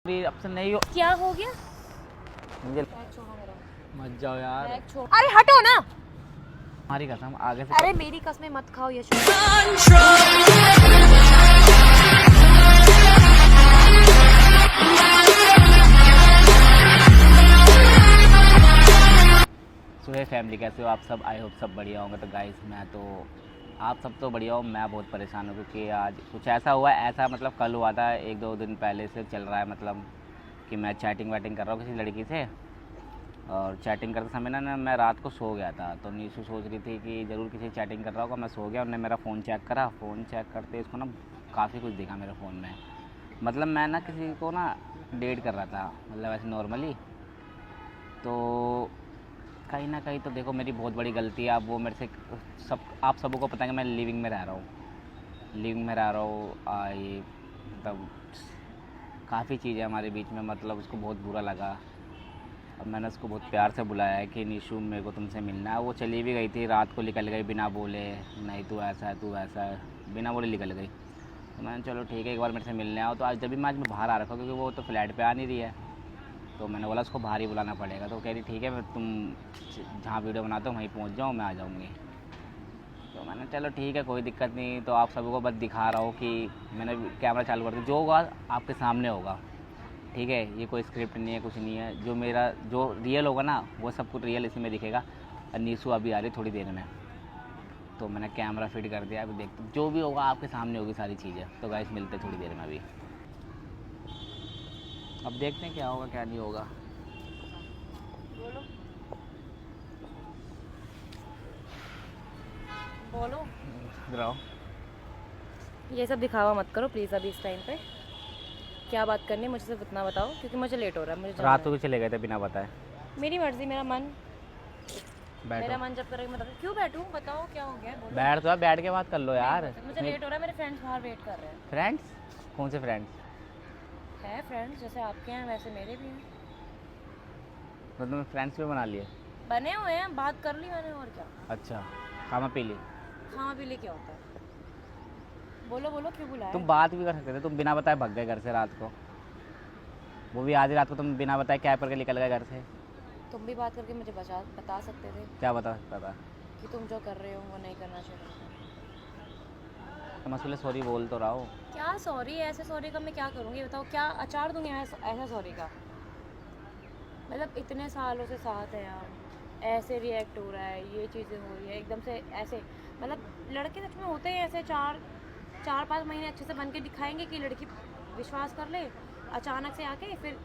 अब से नहीं हो। क्या हो गया? मुझे मत जाओ यार। अरे हटो ना। हमारी कसम आगे से। अरे मेरी कसमें मत खाओ ये। सुबह फैमिली कैसे हो आप सब? आई होप सब बढ़िया होंगे। तो गाइस मैं तो आप सब तो बढ़िया हो, मैं बहुत परेशान हूँ क्योंकि आज कुछ ऐसा हुआ है। ऐसा मतलब कल हुआ था, 1-2 दिन पहले से चल रहा है। मतलब कि मैं चैटिंग वैटिंग कर रहा हूँ किसी लड़की से, और चैटिंग करते समय ना मैं रात को सो गया था। तो नीशू सोच रही थी कि ज़रूर किसी चैटिंग कर रहा होगा। मैं सो गया, उन्होंने मेरा फ़ोन चेक करा। फ़ोन चेक करते इसको ना काफ़ी कुछ दिखा मेरे फ़ोन में। मतलब मैं ना किसी को ना डेट कर रहा था, मतलब ऐसे नॉर्मली। तो कहीं ना कहीं तो देखो मेरी बहुत बड़ी गलती है। अब वो मेरे से आप सबों को पता है कि मैं लिविंग में रह रहा हूँ, ये मतलब काफ़ी चीज़ें हमारे बीच में। मतलब उसको बहुत बुरा लगा। अब मैंने उसको बहुत प्यार से बुलाया है कि निशु मेरे को तुमसे मिलना है। वो चली भी गई थी, रात को निकल गई बिना बोले। नहीं तू ऐसा है, तू वैसा है, बिना बोले निकल गई। तो मैंने चलो ठीक है, एक बार मेरे से मिलने आओ। तो आज जब भी मैं बाहर आ रखा हूँ क्योंकि वो तो फ्लैट पे आ नहीं रही है, तो मैंने बोला उसको बाहर ही बुलाना पड़ेगा। तो कह रही ठीक है, मैं तुम जहाँ वीडियो बनाते हो वहीं पहुँच जाओ, मैं आ जाऊँगी। तो मैंने चलो ठीक है, कोई दिक्कत नहीं। तो आप सबको बस दिखा रहा हूँ कि मैंने कैमरा चालू कर दिया। जो होगा आपके सामने होगा, ठीक है? ये कोई स्क्रिप्ट नहीं है, कुछ नहीं है। जो रियल होगा ना वो सब कुछ रियल इसी में दिखेगा। और नीशू अभी आ रही थोड़ी देर में, तो मैंने कैमरा फिट कर दिया। अभी देखते जो भी होगा आपके सामने होगी सारी चीज़ें। तो गाइस मिलते थोड़ी देर में। अभी अब देखते हैं क्या होगा क्या नहीं होगा। बोलो। रहो। ये सब दिखावा मत करो प्लीज़ अभी इस टाइम पे। क्या बात करनी है मुझे सिर्फ इतना बताओ, क्योंकि मुझे लेट हो रहा है। मुझे जाना रात को है। भी चले गए थे बिना बताए। मेरी मर्जी, मेरा मन। मेरा बैठो, मन जब करेगा मैं क्यों बैठूं? बताओ क्या हो गया है, बोलो। बैठ तो बैठ के बात कर लो यार। मुझे लेट हो रहा है, मेरे फ्रेंड्स बाहर वेट कर रहे हैं। फ्रेंड्स? कौन से फ्रेंड्स? है फ्रेंड्स, जैसे आपके हैं वैसे मेरे भी हैं। तो तुमने फ्रेंड्स भी बना लिए? बने हुए हैं, बात कर ली मैंने, और क्या। अच्छा, खाना पी ली? हाँ भी ले क्या होता है? बोलो बोलो, क्यों बुलाया? तुम बात भी कर सकते थे। तुम बिना बताए भग गए घर से रात को, वो भी आधी रात को। तुम बिना बताए कैब करके निकल गए घर से। तुम भी बात करके मुझे बता सकते थे क्या बता सकता था? कि तुम जो कर रहे हो वो नहीं करना चाहिए। तो मैं उसके सॉरी बोल तो रहा हूँ। क्या सॉरी? ऐसे सॉरी का मैं क्या करूँगी बताओ? क्या अचार दूँ ऐसा सॉरी का? मतलब इतने सालों से साथ हैं हम, ऐसे रिएक्ट हो रहा है, ये चीज़ें हो रही है एकदम से ऐसे। मतलब लड़के सच में होते हैं ऐसे, 4-5 महीने अच्छे से बन के दिखाएंगे कि लड़की विश्वास कर ले, अचानक से आके फिर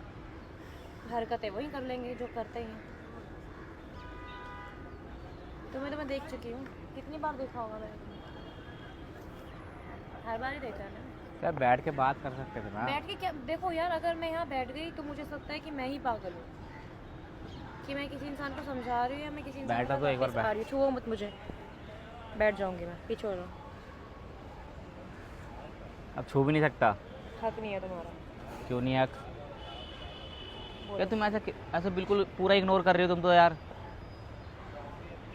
हरकतें वही कर लेंगे जो करते हैं। तुम्हें तो मैं देख चुकी हूँ, कितनी बार देखा होगा मैंने तुम्हें? हर बार ही देखा है ना। यार बैठ के बात कर सकते थे ना। बैठ के क्या देखो यार, अगर मैं यहाँ बैठ गई तो मुझे लगता है कि मैं ही पागल हूँ, कि मैं किसी इंसान को समझा रही हूँ या मैं किसी इंसान बैठा को तो एक बार सिखा रही हूँ। छुओ मत मुझे, बैठ जाऊँगी मैं, पीछे हो जाओ। अब छू भी नहीं सकता। हक नहीं है तुम्हारा। क्यों नहीं? यार तुम ऐसा बिल्कुल पूरा इग्नोर कर रही हो तुम तो यार।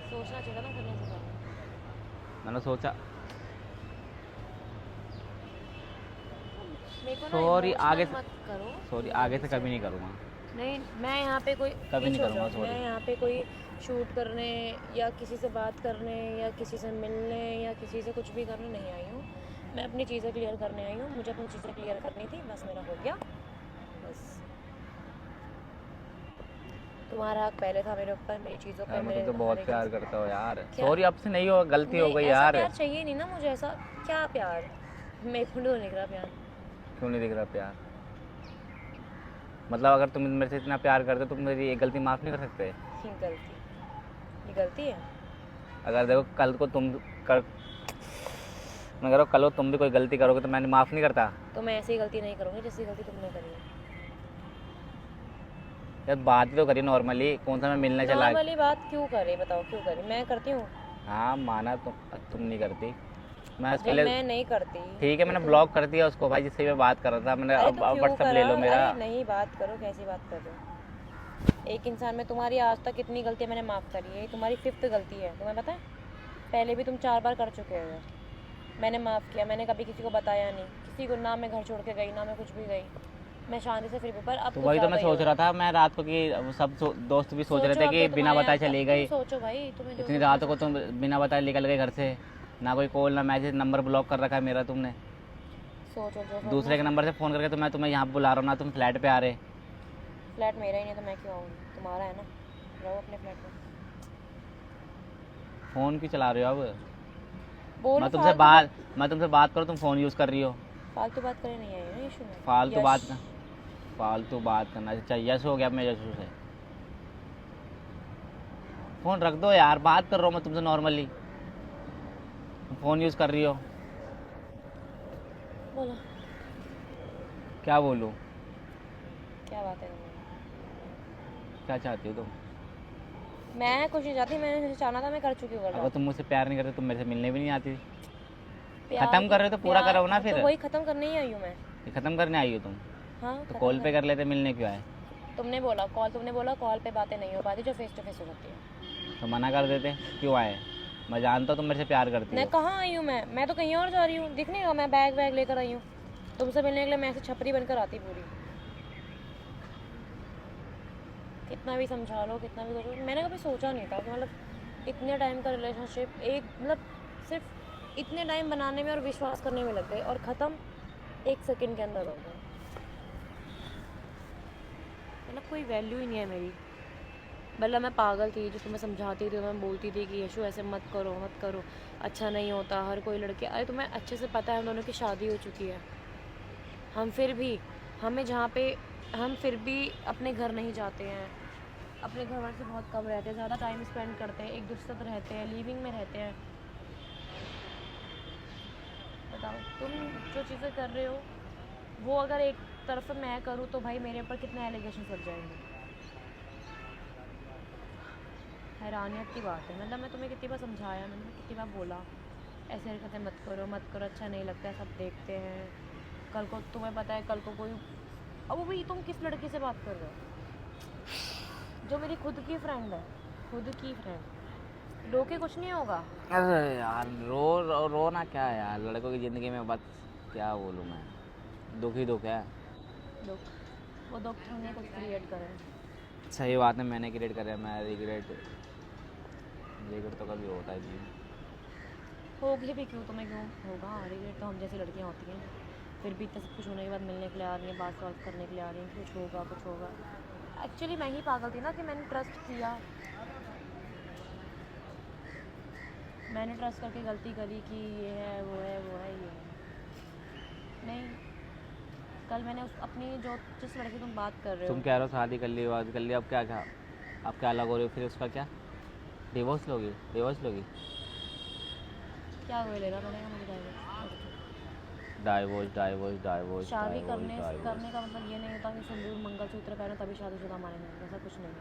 सोचना चाहिए था फिर नहीं सोचा। मैंने सोचा मेरे को ना सॉरी आगे इमोशनल मत करो। सॉरी आगे से कभी नहीं करूँगा। नहीं, मैं यहाँ पे कोई कभी नहीं पीछे हो करूँगा जाओ। सॉरी। मैं यहाँ पे कोई शूट करने या किसी से बात करने या किसी से मिलने या किसी से कुछ भी करने नहीं आई हूँ। मैं अपनी चीज़ें क्लियर करने आई हूँ। मुझे अपनी चीज़ें क्लियर करनी थी, बस मेरा हो गया। बस तुम्हारा हक पहले था मेरे ऊपर, मेरी चीज़ों पर। मैं तो बहुत प्यार करता हूँ यार। क्या? सॉरी अब से नहीं होगा, गलती हो गई ऐसा यार। प्यार चाहिए नहीं ना मुझे। ऐसा क्या प्यार? मेरे को नहीं दिख रहा प्यार। क्यों नहीं दिख रहा प्यार? मतलब अगर तुम मेरे से इतना प्यार करते तो तुम मेरी एक गलती माफ़ नहीं कर सकते? ये गलती है? अगर देखो कल को तुम कर मैं कह रहा हूँ कल को तुम भी कोई गलती करोगे तो मैंने माफ़ नहीं करता। तो मैं ऐसी गलती नहीं करूँगी जैसी गलती तुमने करी है। यार बात तो करी नॉर्मली, कौन सा मैं मिलने चला। नॉर्मली बात क्यों करे बताओ, क्यों करे? मैं करती हूँ? हाँ माना, तुम नहीं करती। मैं नहीं करती। ठीक है, मैंने ब्लॉक कर दिया उसको भाई जिससे मैं बात कर रहा था। मैंने अब व्हाट्सएप ले लो मेरा। अरे नहीं, बात करो। कैसी बात कर रहे हो? एक इंसान में तुम्हारी आज तक कितनी गलतियाँ मैंने माफ़ करी है, तुम्हारी 5th गलती है। तुम्हें पता है पहले भी तुम 4 बार कर चुके हो। मैंने माफ़ किया, मैंने कभी किसी को बताया नहीं, किसी को ना मैं घर छोड़ के गई, ना मैं कुछ भी गई। मैं शांति से फिर भी, पर अब तो कुछ वही तो ज़्यादा मैं ही हो सोच रहा था मैं रात को कि सब दोस्त भी सोच रहे सोचो थे अब कि तो बिना तुम्हारे बताए यहाँ चली तुम गई। सोचो भाई, तुम्हें जो इतनी सोचना रात को तुम बिना बताए निकल गए घर से, ना कोई कॉल ना मैसेज, नंबर ब्लॉक कर रखा है मेरा तुमने। सोचो, जो सोचना दूसरे के नंबर से फ़ोन करके तो मैं तुम्हें यहाँ बुला रहा हूँ ना, तुम फ्लैट पे आ रहे। फ्लैट मेरा ही नहीं तो मैं क्यों आऊँगी, तुम्हारा है ना, रहो अपने फ्लैट में। फ़ोन क्यों चला रहे हो अब? बोलो मैं तुमसे बात करूँ, तुम फ़ोन यूज़ कर रही हो। फालतू बात करने नहीं आई है ना इशू में। फालतू बात करना चाहिए। यश हो गया अब मैं यशु से। फ़ोन रख दो यार, बात कर रहा हूँ मैं तुमसे नॉर्मली, तुम फ़ोन यूज़ कर रही हो। बोलो क्या बोलूँ? क्या बात है तुम्हारी? क्या चाहती हो तुम? मैं कुछ नहीं चाहती, मैंने जैसे चाहना था मैं कर चुकी हूँ। अगर तुम मुझसे प्यार नहीं करते तुम मेरे से मिलने भी नहीं आती। प्यार खत्म कर रहे हो तो पूरा करो ना फिर। तो वही खत्म करने ही आई हूँ मैं। ये खत्म करने आई हो तुम? हाँ, तो खत्म कॉल पे कर- कर लेते, मिलने क्यों आए? तुमने बोला कॉल पे बातें नहीं हो पाती जो फेस टू फेस हो सकती है। तो मना कर देते, क्यों आए? मैं जानता हूँ तुम मेरे से प्यार करती मैं हो। कहाँ आई हूँ, मैं तो कहीं और जा रही हूँ, दिख नहीं रहा, मैं बैग वैग लेकर आई हूँ। तुमसे मिलने के लिए मैं ऐसे छपरी बनकर आती पूरी। कितना भी समझा लो, कितना भी करो, मैंने कभी सोचा नहीं था कि मतलब इतने टाइम का रिलेशनशिप एक मतलब सिर्फ इतने टाइम बनाने में और विश्वास करने में लग गए और ख़त्म 1 सेकंड के अंदर हो गया। मतलब कोई वैल्यू ही नहीं है मेरी। मतलब मैं पागल थी जो तुम्हें समझाती थी, मैं बोलती थी कि यशु ऐसे मत करो, अच्छा नहीं होता, हर कोई लड़के, अरे तुम्हें अच्छे से पता है हम दोनों की शादी हो चुकी है। हम फिर भी हम फिर भी अपने घर नहीं जाते हैं, अपने घर वालों से बहुत कम रहते हैं, ज़्यादा टाइम स्पेंड करते हैं, एक दूसरे साथ रहते हैं, लिविंग में रहते हैं। बताओ तुम जो चीज़ें कर रहे हो वो अगर एक तरफ से मैं करूँ तो भाई मेरे ऊपर कितने एलिगेशन लग जाएंगे। हैरानियत की बात है। मतलब मैं तुम्हें कितनी बार समझाया, मैंने कितनी बार बोला ऐसे हरकतें मत करो, अच्छा नहीं लगता है, सब देखते हैं। कल को तुम्हें पता है कल को कोई, अब वो भी तुम किस लड़की से बात कर रहे हो जो मेरी खुद की फ्रेंड है, रो के कुछ नहीं होगा। अरे यार रोना क्या है यार, लड़कों की ज़िंदगी में बस क्या बोलूँ मैं, दुख ही दुख है। वो दुख हमने कुछ क्रिएट करा है। सही बात है, मैंने क्रिएट करा, मैं रिग्रेट तो कभी होता ही नहीं। होगी भी क्यों, तुम्हें क्यों होगा रिग्रेट, तो हम जैसी लड़कियां होती हैं फिर भी इतना सब कुछ होने के बाद मिलने के लिए आ रही हैं, बात सॉल्व करने के लिए आ रही हैं, कुछ होगा। एक्चुअली मैं ही पागल थी ना कि मैंने ट्रस्ट किया, मैंने ट्रस्ट करके गलती करी कि ये है वो है ये है। नहीं, कल मैंने अपनी जिस लड़की तुम बात कर रहे हो, तुम कह रहे हो शादी कर ली, बात कर ली, अब क्या अलग हो रही हो, फिर उसका क्या डिवोर्स लोगी? क्या हुए लेना पड़ेगा मुझे डाइवोर्स। शादी करने का मतलब ये नहीं होता कि सिंदूर मंगलसूत्र पहनो तभी शादीशुदा माने जाएंगे, ऐसा कुछ नहीं है।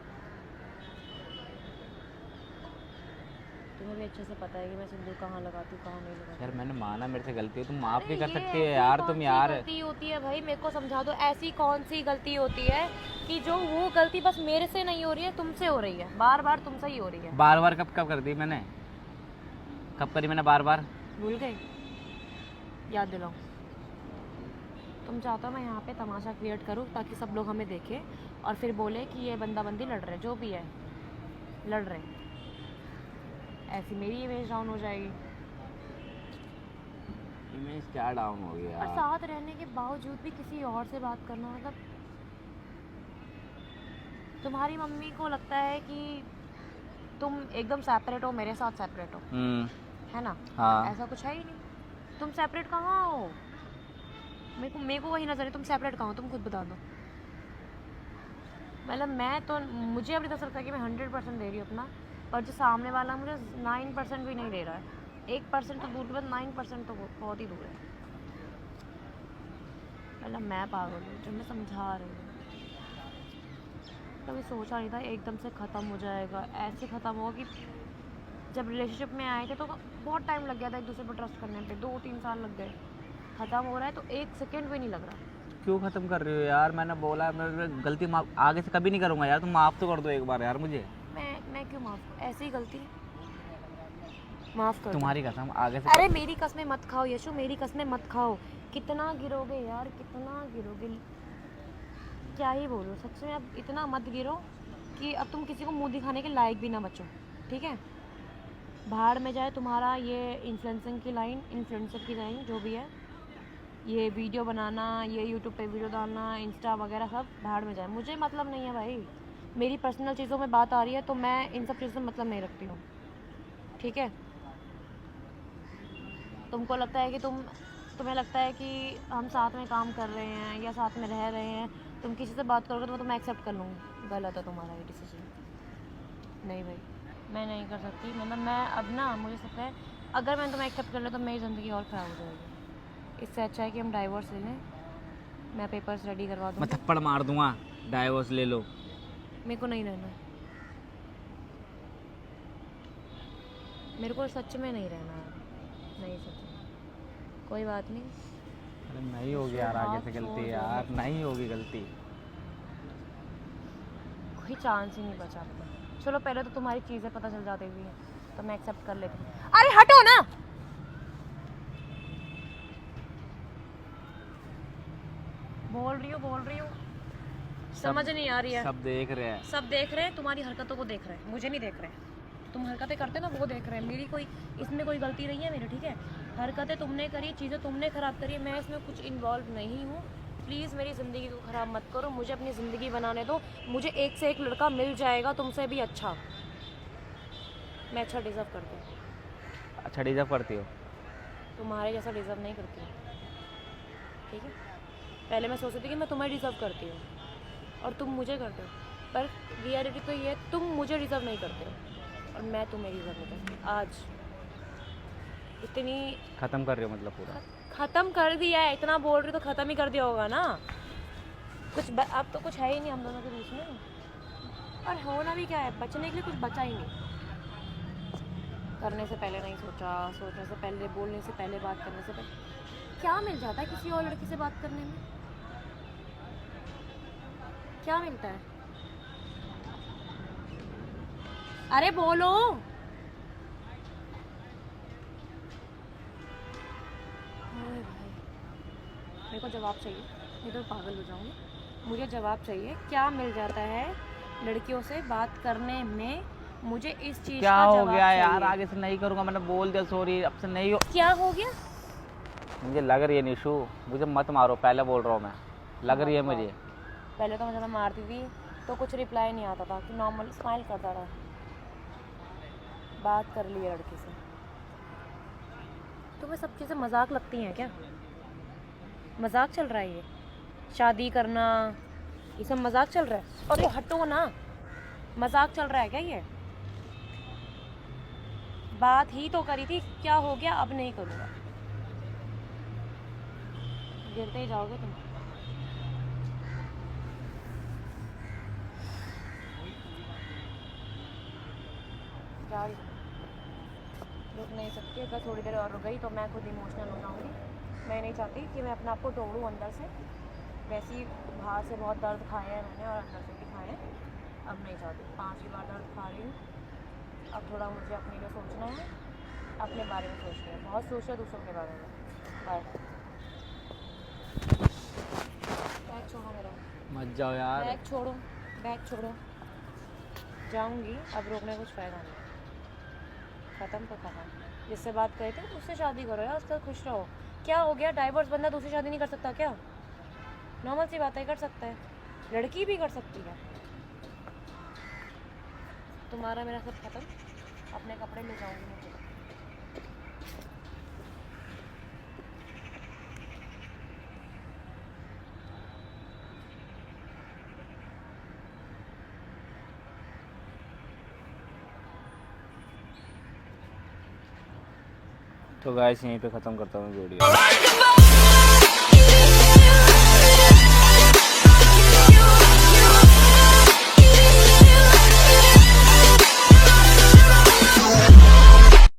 तुम्हें भी अच्छे से पता है कि मैं सिंदूर कहाँ लगाती हूँ कहाँ नहीं लगाती। यार मैंने माना मेरे से गलती हो, तुम माफ़ भी कर सकती है यार, तुम यार। गलती होती है भाई, मेरे को समझा दो, ऐसी कौन सी गलती होती है कि जो वो गलती बस मेरे से नहीं हो रही है, तुमसे हो रही है, बार बार तुमसे ही हो रही है। बार कब कर दी मैंने, कब करी मैंने बार? भूल गए? याद दिलाओ। तुम चाहते हो मैं यहाँ पे तमाशा क्रिएट करूँ ताकि सब लोग हमें देखें और फिर बोले कि ये बंदा बंदी लड़ रहे, जो भी है लड़ रहे, ऐसी मेरी इमेज डाउन हो जाएगी। इमेज क्या डाउन हो गया? और साथ रहने के बावजूद भी किसी और से बात करना, मतलब तुम्हारी मम्मी को लगता है कि तुम एकदम सेपरेट हो, मेरे साथ सेपरेट हो, है ना? हाँ। ऐसा कुछ है ही नहीं। तुम सेपरेट कहाँ हो? मेरे को वही नजर है, तुम सेपरेट कहाँ हो, तुम खुद बता दो। मतलब मुझे अपनी तरफ से लगता है कि मैं 100% दे रही हूँ अपना, पर जो सामने वाला मुझे 9% भी नहीं दे रहा है। 1% तो दूर के बाद 9% तो बहुत ही दूर है। मतलब मैं पागल हूँ जो मैं समझा रही हूँ। कभी सोचा नहीं था एकदम से ख़त्म हो जाएगा, ऐसे ख़त्म होगा कि जब रिलेशनशिप में आए थे तो बहुत टाइम लग गया था एक दूसरे पर ट्रस्ट करने पे, 2-3 साल लग गए। ख़त्म हो रहा है तो 1 सेकेंड भी नहीं लग रहा। क्यों ख़त्म कर रही हो यार? मैंने बोला मैं गलती माफ आगे से कभी नहीं करूँगा यार, तुम माफ़ तो कर दो एक बार यार मुझे। मैं क्यों माफ़, ऐसी गलती माफ़ कर तुम्हारी कसम आगे से। अरे मेरी कसमें मत खाओ यशु, मेरी कसमें मत खाओ। कितना गिरोगे यार, कितना गिरोगे। क्या ही बोलूँ, सच में अब इतना मत गिरो कि अब तुम किसी को मुंह दिखाने के लायक भी ना बचो, ठीक है। भाड़ में जाए तुम्हारा ये इन्फ्लुएंसिंग की लाइन, इन्फ्लुएंसर की लाइन जो भी है, ये वीडियो बनाना, ये यूट्यूब पे वीडियो डालना, इंस्टा वगैरह सब भाड़ में जाए, मुझे मतलब नहीं है भाई। मेरी पर्सनल चीज़ों में बात आ रही है तो मैं इन सब चीज़ों से मतलब नहीं रखती हूँ, ठीक है। तुमको लगता है कि तुम्हें लगता है कि हम साथ में काम कर रहे हैं या साथ में रह रहे हैं, तुम किसी से बात करोगे तो मैं एक्सेप्ट कर लूँगी, गलत है तुम्हारा ये डिसीजन। नहीं भाई, मैं नहीं कर सकती, मतलब मैं अब ना, मुझे लगता है अगर मैंने तुम्हें एक्सेप्ट कर लिया तो मेरी ज़िंदगी और ख़राब हो जाएगी। इससे अच्छा है कि हम डाइवोर्स ले लें, मैं पेपर्स रेडी करवा मैं दूँगी। थप्पड़ मार दूंगा, डाइवोर्स ले लो। मेरे को नहीं रहना, मेरे को सच में नहीं रहना है, नहीं सच में। कोई बात नहीं, अरे नहीं होगी यार, आगे से गलती यार, नहीं होगी गलती। कोई चांस ही नहीं बचा अपना। चलो पहले तो तुम्हारी चीज़ें पता चल जाती हुई तो मैं एक्सेप्ट कर लेती हूँ। अरे हटो ना, बोल रही हूँ, समझ नहीं आ रही है। सब देख रहे हैं। सब देख रहे हैं, तुम्हारी हरकतों को देख रहे हैं, मुझे नहीं देख रहे हैं। तुम हरकतें करते ना वो देख रहे हैं, मेरी कोई इसमें कोई गलती नहीं है मेरी, ठीक है। हरकतें तुमने करी, चीज़ें तुमने ख़राब करी, मैं इसमें कुछ इन्वॉल्व नहीं हूँ। प्लीज़ मेरी ज़िंदगी को ख़राब मत करो, मुझे अपनी ज़िंदगी बनाने दो। मुझे एक से एक लड़का मिल जाएगा तुमसे भी अच्छा, मैं अच्छा डिज़र्व करती हूँ। अच्छा डिजर्व करती हो? तुम्हारे जैसा डिज़र्व नहीं करती हूँ, ठीक है। पहले मैं सोचती थी कि मैं तुम्हें डिज़र्व करती हूँ और तुम मुझे करते हो, पर रियलिटी तो ये है तुम मुझे डिज़र्व नहीं करते हो और मैं तुम्हें डिज़र्व नहीं करती। आज इतनी खत्म कर रहे हो मतलब पूरा? ख़त्म कर दिया है, इतना बोल रही तो ख़त्म ही कर दिया होगा ना। अब तो कुछ है ही नहीं हम दोनों के बीच में, और होना भी क्या है, बचने के लिए कुछ बचा ही नहीं। करने से पहले नहीं सोचा, सोचने से पहले, बोलने से पहले, बात करने से पहले। क्या मिल जाता है किसी और लड़की से बात करने में? क्या मिलता है? अरे बोलो। अरे भाई, मेरे को जवाब चाहिए, नहीं तो पागल हो जाऊंगी। मुझे जवाब चाहिए, क्या मिल जाता है लड़कियों से बात करने में? मुझे इस चीज़ क्या का हो जवाब गया यार, चाहिए। आगे से नहीं करूँगा, मैंने बोल दिया सॉरी, अब से नहीं हो। क्या हो गया? मुझे लग रही है निशु, मुझे मत मारो, पहले बोल रहा हूँ मैं, लग रही है मुझे। पहले तो मैं ज़्यादा मारती थी तो कुछ रिप्लाई नहीं आता था, कि नॉर्मल स्माइल करता था। बात कर ली है लड़की से, तुम्हें सब चीज़ें मजाक लगती हैं क्या? मजाक चल रहा है ये शादी करना, ये सब मजाक चल रहा है? और ये हटो ना, मजाक चल रहा है क्या ये? बात ही तो करी थी, क्या हो गया? अब नहीं करूँगा। गिरते ही जाओगे तुम। जा रही, रुक नहीं सकती, अगर थोड़ी देर और रुक गई तो मैं खुद इमोशनल हो जाऊँगी। मैं नहीं चाहती कि मैं अपने आप को तोड़ूँ अंदर से, वैसे ही बाहर से बहुत दर्द खाए हैं मैंने और अंदर से भी खाए हैं, अब नहीं चाहती। 5 बार दर्द खा रही हूँ, अब थोड़ा मुझे अपने लिए सोचना है, अपने बारे में सोचना है, बहुत सोच रहा दूसरों के बारे में। बाय। बैग छोड़ो मेरा, मत जाओ यार। बैग छोड़ो, बैग छोड़ो। जाऊँगी, अब रोकने कुछ फ़ायदा नहीं, ख़त्म तो ख़त्म। जिससे बात करी थी उससे शादी करो यार, उसका खुश रहो। क्या हो गया, डाइवोर्स बंदा दूसरी शादी नहीं कर सकता क्या? नॉर्मल सी बातें कर सकता है, लड़की भी कर सकती है। तुम्हारा मेरा सब खत्म, अपने कपड़े ले जाऊंगी मैं खुद। तो गाइस यहीं पे ख़त्म करता हूँ वीडियो।